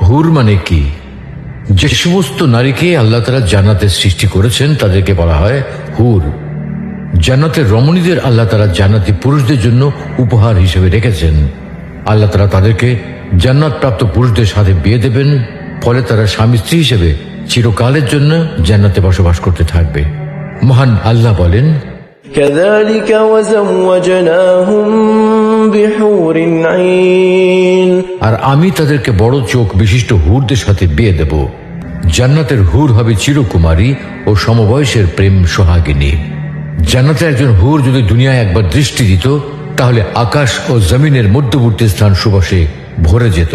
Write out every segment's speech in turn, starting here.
হুর মানে কি? যে সমস্ত নারীকে আল্লাহ তাআলা জান্নাতে সৃষ্টি করেছেন তাদেরকে বলা হয় হুর। জান্নাতের রমণীদের আল্লাহ তাআলা জান্নাতি পুরুষদের জন্য উপহার হিসেবে রেখেছেন। আল্লাহ তাআলা তাদেরকে জান্নাত প্রাপ্ত পুরুষদের সাথে বিয়ে দেবেন, ফলে তারা স্বামী স্ত্রী হিসেবে চিরকালের জন্য জান্নাতে বসবাস করতে থাকবে। মহান আল্লাহ বলেন, كذلك وزوجناهم بحور عين আর আমি তাদেরকে বড় চোখ বিশিষ্ট হুরদের সাথে বিয়ে দেব। জান্নাতের হুর হবে চিরকুমারী ও সমবয়সের প্রেম সোহাগিনী। জান্নাতে একজন হুর যদি দুনিয়ায় একবার দৃষ্টি দিত, তাহলে আকাশ ও জমিনের মধ্যবর্তী স্থান সুবাসে ভরে যেত।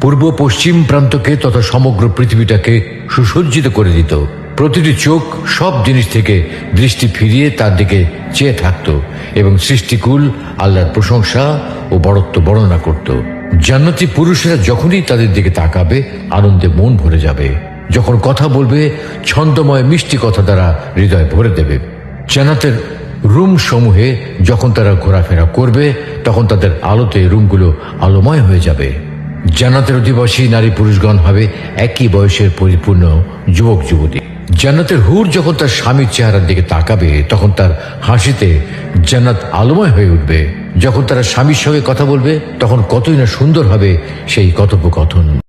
পূর্ব পশ্চিম প্রান্তকে তথা সমগ্র পৃথিবীটাকে সুসজ্জিত করে দিত। প্রতিটি চোখ সব জিনিস থেকে দৃষ্টি ফিরিয়ে তার দিকে চেয়ে থাকত এবং সৃষ্টিকুল আল্লাহর প্রশংসা ও বড়ত্ব বর্ণনা করত। জান্নাতি পুরুষেরা যখনই তাদের দিকে তাকাবে, আনন্দে মন ভরে যাবে। যখন কথা বলবে, ছন্দময় মিষ্টি কথা দ্বারা হৃদয় ভরে দেবে। জান্নাতের রুম সমূহে যখন তারা ঘোরাফেরা করবে, তখন তাদের আলোতে রুমগুলো আলোময় হয়ে যাবে। জান্নাতের অধিবাসী নারী পুরুষগণ হবে একই বয়সের পরিপূর্ণ যুবক যুবতী। জান্নাতের হুর যখন তার স্বামীর চেহারার দিকে তাকাবে, তখন তার হাসিতে জান্নাত আলোময় হয়ে উঠবে। যখন তারা স্বামীর সঙ্গে কথা বলবে, তখন কতই না সুন্দর হবে সেই কথোপকথন।